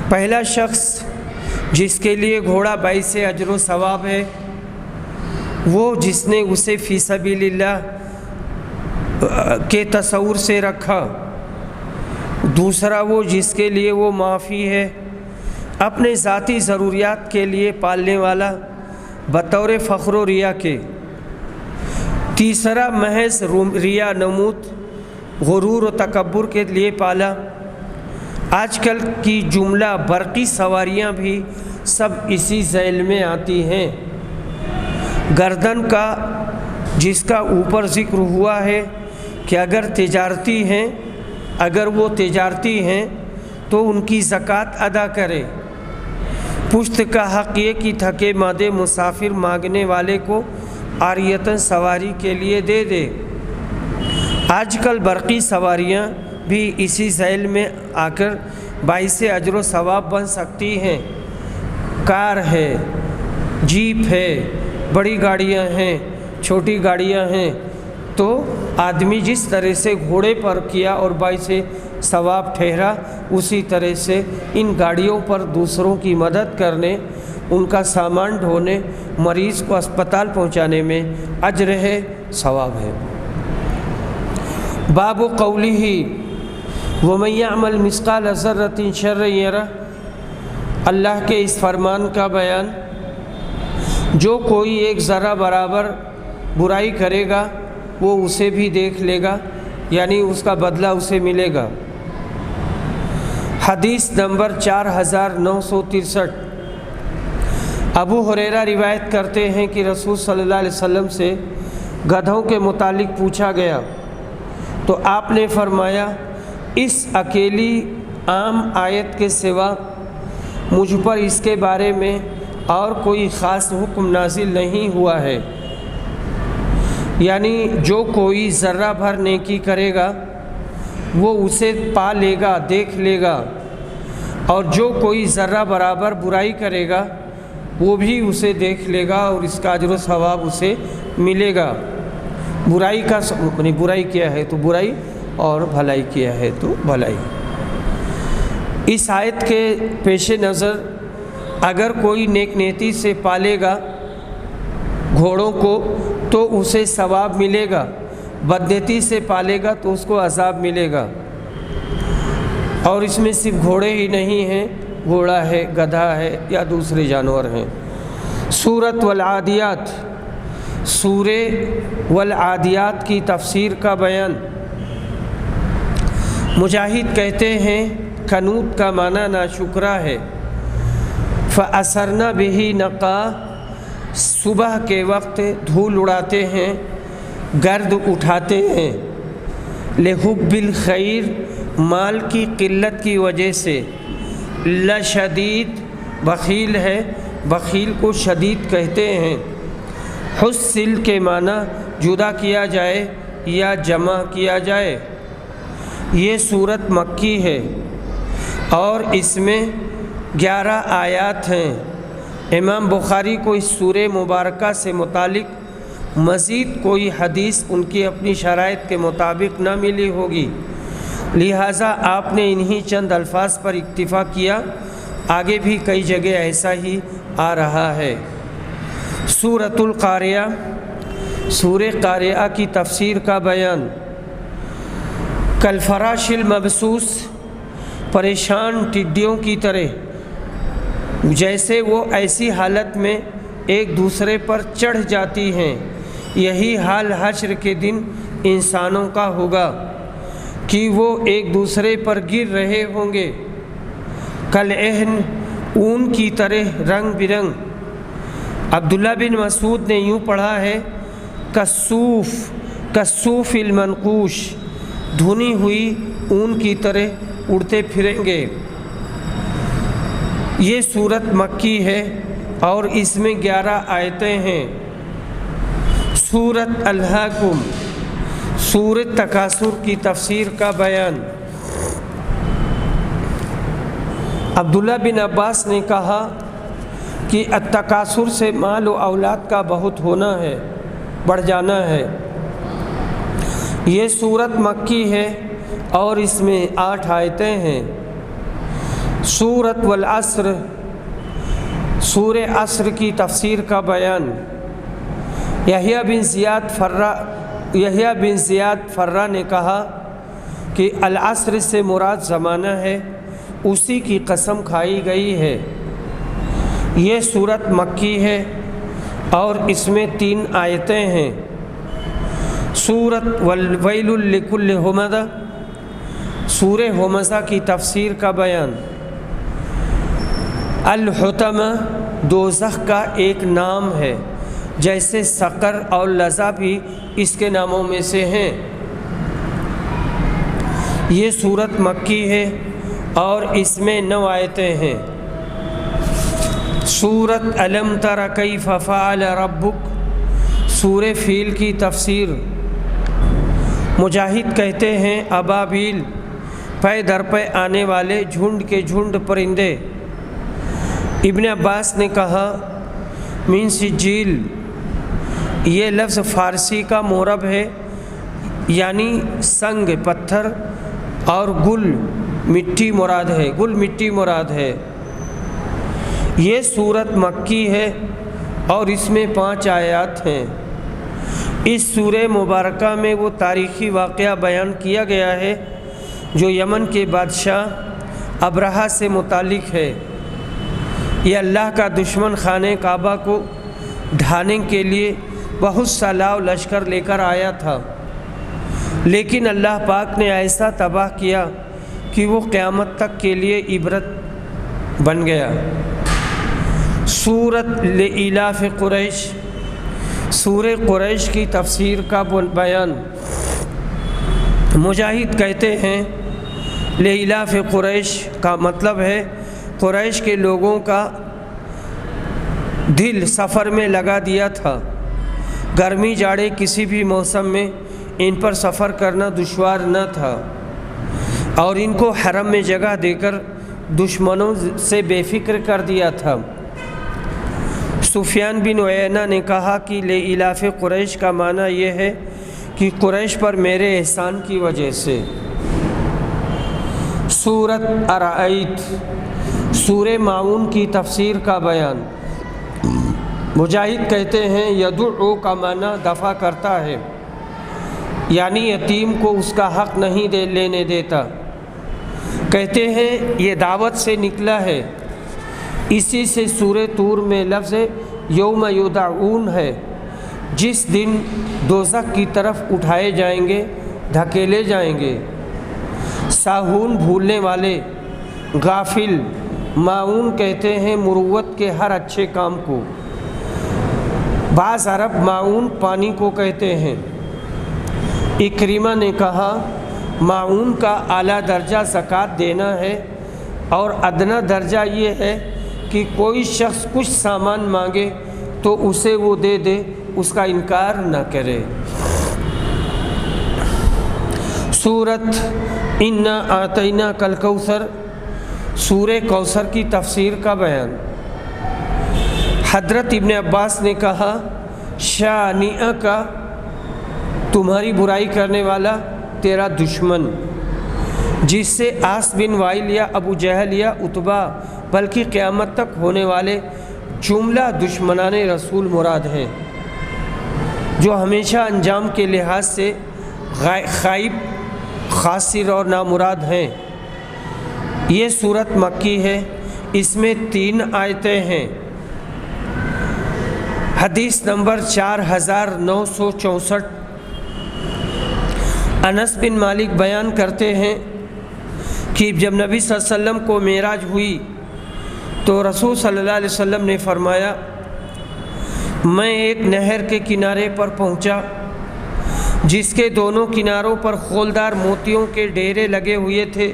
پہلا شخص جس کے لیے گھوڑا باعث اجر و ثواب ہے وہ جس نے اسے فی سبیل اللہ کے تصور سے رکھا، دوسرا وہ جس کے لیے وہ معافی ہے، اپنے ذاتی ضروریات کے لیے پالنے والا بطور فخر و ریا کے، تیسرا محض ریا نمود غرور و تکبر کے لیے پالا۔ آج کل کی جملہ برقی سواریاں بھی سب اسی ذیل میں آتی ہیں۔ گردن کا جس کا اوپر ذکر ہوا ہے کہ اگر وہ تجارتی ہیں تو ان کی زکوٰۃ ادا کرے۔ پشت کا حق یہ کہ تھکے مادے مسافر مانگنے والے کو عاریتاً سواری کے لیے دے دے۔ آج کل برقی سواریاں بھی اسی ذیل میں آ کر باعث اجر و ثواب بن سکتی ہیں۔ کار ہے، جیپ ہے، بڑی گاڑیاں ہیں، چھوٹی گاڑیاں ہیں، تو آدمی جس طرح سے گھوڑے پر کیا اور باعث ثواب ٹھہرا، اسی طرح سے ان گاڑیوں پر دوسروں کی مدد کرنے، ان کا سامان ڈھونے، مریض کو اسپتال پہنچانے میں اجر ہے، ثواب ہے۔ باب قولہ وَمَن يَعْمَلْ مِثْقَالَ ذَرَّةٍ شَرًّا يَرَهُ، اللہ کے اس فرمان کا بیان، جو کوئی ایک ذرہ برابر برائی کرے گا وہ اسے بھی دیکھ لے گا، یعنی اس کا بدلہ اسے ملے گا۔ حدیث نمبر 4963۔ ابو ہریرہ روایت کرتے ہیں کہ رسول صلی اللہ علیہ وسلم سے گدھوں کے متعلق پوچھا گیا تو آپ نے فرمایا، اس اکیلی عام آیت کے سوا مجھ پر اس کے بارے میں اور کوئی خاص حکم نازل نہیں ہوا ہے، یعنی جو کوئی ذرہ بھر نیکی کرے گا وہ اسے پا لے گا، دیکھ لے گا، اور جو کوئی ذرہ برابر برائی کرے گا وہ بھی اسے دیکھ لے گا اور اس کا اجر و ثواب اسے ملے گا۔ برائی کا برائی کیا ہے تو برائی، اور بھلائی کیا ہے تو بھلائی۔ اس آیت کے پیش نظر اگر کوئی نیک نیتی سے پالے گا گھوڑوں کو تو اسے ثواب ملے گا، بدنیتی سے پالے گا تو اس کو عذاب ملے گا۔ اور اس میں صرف گھوڑے ہی نہیں ہیں، گھوڑا ہے، گدھا ہے یا دوسرے جانور ہیں۔ سورۃ والعادیات، سورہ والعادیات کی تفسیر کا بیان۔ مجاہد کہتے ہیں قنوط کا معنی ناشکرا ہے۔ فَأَثَرْنَ بِهِ نَقَا، صبح کے وقت دھول اڑاتے ہیں، گرد اٹھاتے ہیں۔ لِحُبِّ الْخَيْرِ، مال کی قلت کی وجہ سے۔ لشدید، بخیل ہے، بخیل کو شدید کہتے ہیں۔ حُسِّل کے معنی جدا کیا جائے یا جمع کیا جائے۔ یہ صورت مکی ہے اور اس میں 11 آیات ہیں۔ امام بخاری کو اس سورہ مبارکہ سے متعلق مزید کوئی حدیث ان کی اپنی شرائط کے مطابق نہ ملی ہوگی، لہٰذا آپ نے انہی چند الفاظ پر اکتفا کیا۔ آگے بھی کئی جگہ ایسا ہی آ رہا ہے۔ سورۃ القاریہ، سورہ قاریہ کی تفسیر کا بیان۔ کالفراش المبثوث، پریشان ٹڈیوں کی طرح، جیسے وہ ایسی حالت میں ایک دوسرے پر چڑھ جاتی ہیں، یہی حال حشر کے دن انسانوں کا ہوگا کہ وہ ایک دوسرے پر گر رہے ہوں گے۔ کالعہن، اون کی طرح رنگ برنگ۔ عبداللہ بن مسعود نے یوں پڑھا ہے، کالصوف المنقوش، دھنی ہوئی اون کی طرح اڑتے پھریں گے۔ یہ صورت مکی ہے اور اس میں 11 آیتیں ہیں۔ سورۃ الہاکم، سورۃ تکاثر کی تفسیر کا بیان۔ عبداللہ بن عباس نے کہا کہ التکاثر سے مال و اولاد کا بہت ہونا ہے، بڑھ جانا ہے۔ یہ صورت مکی ہے اور اس میں 8 آیتیں ہیں۔ سورۃ والعصر، سورہ عصر کی تفسیر کا بیان۔ یحییٰ بن زیاد فرہ نے کہا کہ العصر سے مراد زمانہ ہے، اسی کی قسم کھائی گئی ہے۔ یہ سورت مکی ہے اور اس میں 3 آیتیں ہیں۔ سورت ویل لکل ہمزہ، سورہ ہمزہ کی تفسیر کا بیان۔ الحطمہ دوزخ کا ایک نام ہے، جیسے سقر اور لظا بھی اس کے ناموں میں سے ہیں۔ یہ سورت مکی ہے اور اس میں 9 آیتیں ہیں۔ سورت الم تر کیف فعل ربک، سورہ فیل کی تفسیر۔ مجاہد کہتے ہیں ابابیل، پے در پے آنے والے جھنڈ کے جھنڈ پرندے۔ ابن عباس نے کہا من سجیل، یہ لفظ فارسی کا مورب ہے، یعنی سنگ پتھر، اور گل مٹی مراد ہے۔ یہ سورت مکی ہے اور اس میں 5 آیات ہیں۔ اس سورہ مبارکہ میں وہ تاریخی واقعہ بیان کیا گیا ہے جو یمن کے بادشاہ ابرہہ سے متعلق ہے۔ یہ اللہ کا دشمن خانہ کعبہ کو ڈھانے کے لیے بہت سا لاؤ لشکر لے کر آیا تھا، لیکن اللہ پاک نے ایسا تباہ کیا کہ وہ قیامت تک کے لیے عبرت بن گیا۔ سورت لإلاف قریش، سورہ قریش کی تفسیر کا بیان۔ مجاہد کہتے ہیں لإلاف قریش کا مطلب ہے قریش کے لوگوں کا دل سفر میں لگا دیا تھا۔ گرمی جاڑے کسی بھی موسم میں ان پر سفر کرنا دشوار نہ تھا، اور ان کو حرم میں جگہ دے کر دشمنوں سے بے فکر کر دیا تھا۔ سفیان بن عیینہ نے کہا کہ لإلاف قریش کا معنی یہ ہے کہ قریش پر میرے احسان کی وجہ سے۔ سورت ارائیت، سورہ معون کی تفسیر کا بیان۔ مجاہد کہتے ہیں یدعو کا معنی دفع کرتا ہے، یعنی یتیم کو اس کا حق نہیں لینے دیتا۔ کہتے ہیں یہ دعوت سے نکلا ہے، اسی سے سورہ طور میں لفظ یوم یدعون ہے، جس دن دوزخ کی طرف اٹھائے جائیں گے، دھکیلے جائیں گے۔ ساہون بھولنے والے، غافل۔ معون کہتے ہیں مروت کے ہر اچھے کام کو۔ بعض عرب معون پانی کو کہتے ہیں۔ اکرمہ نے کہا معون کا اعلیٰ درجہ زکوٰۃ دینا ہے، اور ادنیٰ درجہ یہ ہے کہ کوئی شخص کچھ سامان مانگے تو اسے وہ دے دے، اس کا انکار نہ کرے۔ سورت انا اعطیناک الکوثر، سورہ کوثر کی تفسیر کا بیان۔ حضرت ابن عباس نے کہا شانئک، تمہاری برائی کرنے والا تیرا دشمن، جس سے آس بن وائل یا ابو جہل یا عتبہ بلکہ قیامت تک ہونے والے جملہ دشمنان رسول مراد ہیں، جو ہمیشہ انجام کے لحاظ سے خائب، خاسر اور نامراد ہیں۔ یہ سورت مکی ہے، اس میں 3 آیتیں ہیں۔ حدیث نمبر 4964۔ انس بن مالک بیان کرتے ہیں کہ جب نبی صلی اللہ علیہ وسلم کو معراج ہوئی تو رسول صلی اللہ علیہ وسلم نے فرمایا میں ایک نہر کے کنارے پر پہنچا جس کے دونوں کناروں پر خولدار موتیوں کے ڈیرے لگے ہوئے تھے۔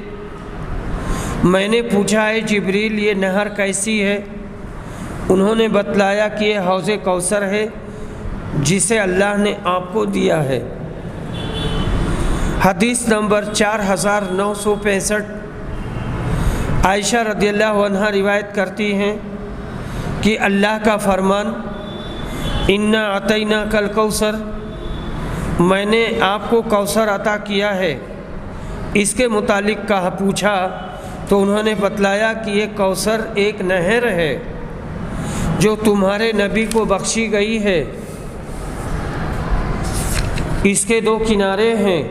میں نے پوچھا اے جبریل یہ نہر کیسی ہے؟ انہوں نے بتلایا کہ یہ حوض کوثر ہے جسے اللہ نے آپ کو دیا ہے۔ حدیث نمبر 4965۔ عائشہ رضی اللہ عنہا روایت کرتی ہیں کہ اللہ کا فرمان انا اعطیناک الکوثر، میں نے آپ کو کوثر عطا کیا ہے، اس کے متعلق پوچھا تو انہوں نے بتلایا کہ یہ کوثر ایک نہر ہے جو تمہارے نبی کو بخشی گئی ہے۔ اس کے 2 کنارے ہیں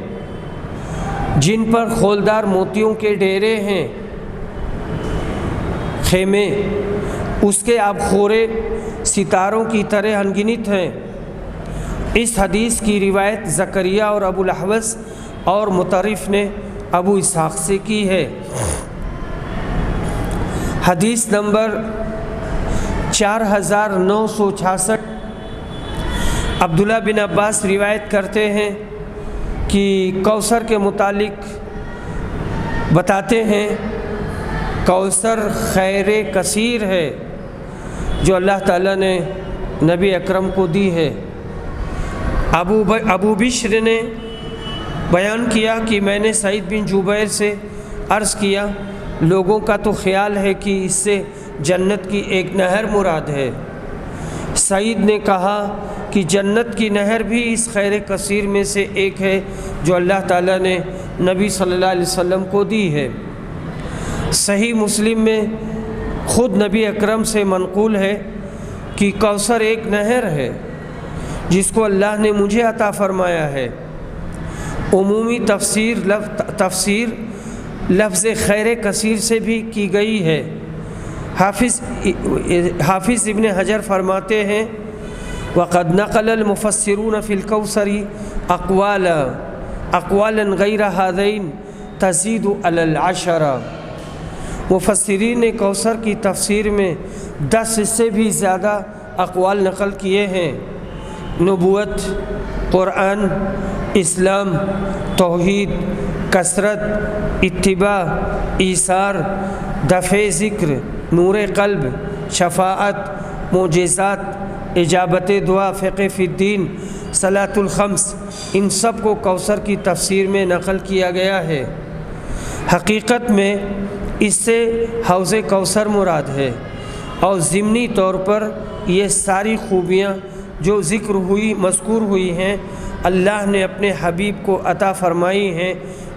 جن پر خولدار موتیوں کے ڈیرے ہیں، خیمے، اس کے آبخورے ستاروں کی طرح انگنت ہیں۔ اس حدیث کی روایت زکریا اور ابو الاحوص اور مطرف نے ابو اسحاق سے کی ہے۔ حدیث نمبر 4966، عبداللہ بن عباس روایت کرتے ہیں کہ کوثر کے متعلق بتاتے ہیں، کوثر خیر کثیر ہے جو اللہ تعالیٰ نے نبی اکرم کو دی ہے۔ ابو بشر نے بیان کیا کہ میں نے سعید بن جبیر سے عرض کیا، لوگوں کا تو خیال ہے کہ اس سے جنت کی ایک نہر مراد ہے۔ سعید نے کہا کہ جنت کی نہر بھی اس خیر کثیر میں سے ایک ہے جو اللہ تعالیٰ نے نبی صلی اللہ علیہ وسلم کو دی ہے۔ صحیح مسلم میں خود نبی اکرم سے منقول ہے کہ کوثر ایک نہر ہے جس کو اللہ نے مجھے عطا فرمایا ہے۔ عمومی تفسیر لفظ خیر کثیر سے بھی کی گئی ہے۔ حافظ ابن حجر فرماتے ہیں، وَقَدْ نَقَلَ الْمُفَسِّرُونَ فِي الْكَوْثَرِ أَقْوَالًا غَيْرَ هَذَيْنِ تَزِيدُ عَلَى الْعَشْرَ۔ مفسرین نے کوثر کی تفسیر میں 10 سے بھی زیادہ اقوال نقل کیے ہیں۔ نبوت، قرآن، اسلام، توحید، کثرت، اتباع، ایثار، دفع ذکر، نور قلب، شفاعت، معجزات، اجابت دعا، فقہ فی الدین، صلاۃ الخمس، ان سب کو کوثر کی تفسیر میں نقل کیا گیا ہے۔ حقیقت میں اس سے حوض کوثر مراد ہے، اور ضمنی طور پر یہ ساری خوبیاں جو مذکور ہوئی ہیں اللہ نے اپنے حبیب کو عطا فرمائی ہیں،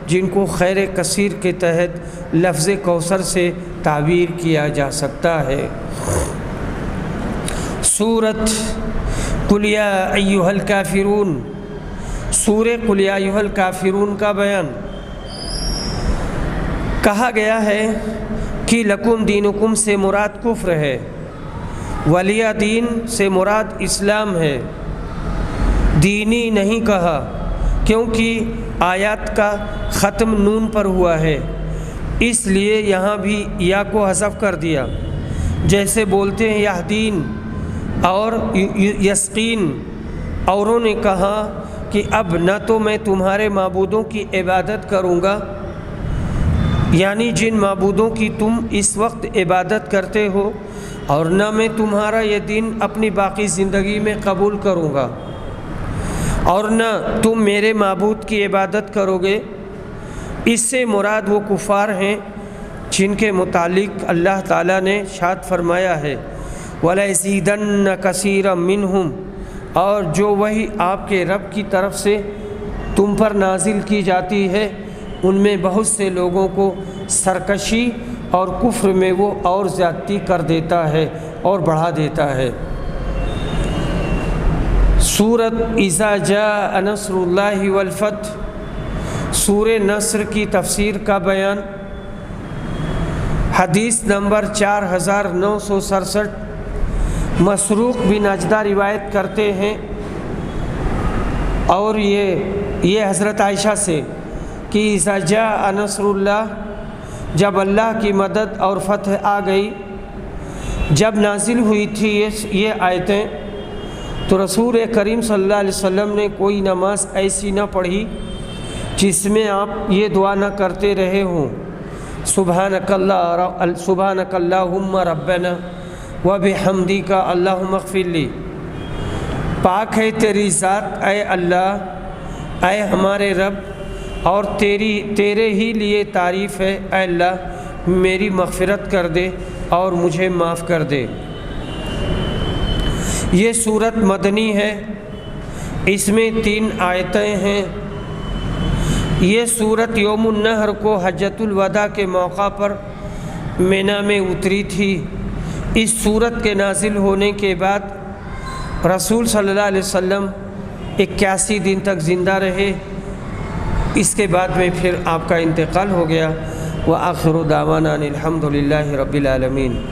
جن کو خیر کثیر کے تحت لفظ کوثر سے تعبیر کیا جا سکتا ہے۔ سورۃ قل یا ایھا الکافرون، سورہ قل یا ایھا الکافرون کا بیان۔ کہا گیا ہے کہ لکم دینکم سے مراد کفر ہے، ولی دین سے مراد اسلام ہے۔ دینی نہیں کہا کیونکہ آیات کا ختم نون پر ہوا ہے، اس لیے یہاں بھی یا کو حذف کر دیا، جیسے بولتے ہیں یہدین اور یسقین۔ اوروں نے کہا کہ اب نہ تو میں تمہارے معبودوں کی عبادت کروں گا، یعنی جن معبودوں کی تم اس وقت عبادت کرتے ہو، اور نہ میں تمہارا یہ دین اپنی باقی زندگی میں قبول کروں گا، اور نہ تم میرے معبود کی عبادت کرو گے۔ اس سے مراد وہ کفار ہیں جن کے متعلق اللہ تعالیٰ نے ارشاد فرمایا ہے، وَلَيَزِيدَنَّ كَثِيرًا مِّنْهُمْ، اور جو وہی آپ کے رب کی طرف سے تم پر نازل کی جاتی ہے، ان میں بہت سے لوگوں کو سرکشی اور کفر میں وہ اور زیادتی کر دیتا ہے اور بڑھا دیتا ہے۔ سورۃ اذا جاء نصر اللہ والفتح، سورہ نصر کی تفسیر کا بیان۔ حدیث نمبر 4967، مسروق بن اجدہ روایت کرتے ہیں، اور یہ حضرت عائشہ سے کہ اذا جاء نصر اللہ، جب اللہ کی مدد اور فتح آ گئی، جب نازل ہوئی تھی یہ آیتیں، تو رسول کریم صلی اللہ علیہ وسلم نے کوئی نماز ایسی نہ پڑھی جس میں آپ یہ دعا نہ کرتے رہے ہوں، سبحانک اللہم ربنا وبحمدک اللہم اغفر لی۔ پاک ہے تیری ذات اے اللہ، اے ہمارے رب، اور تیرے ہی لیے تعریف ہے، اے اللہ میری مغفرت کر دے اور مجھے معاف کر دے۔ یہ سورت مدنی ہے، اس میں 3 آیتیں ہیں۔ یہ سورت یوم النحر کو حجۃ الوداع کے موقع پر مینا میں اتری تھی۔ اس سورت کے نازل ہونے کے بعد رسول صلی اللہ علیہ وسلم 81 دن تک زندہ رہے، اس کے بعد میں پھر آپ کا انتقال ہو گیا۔ وآخر دعوانا ان الحمد للہ رب العالمین۔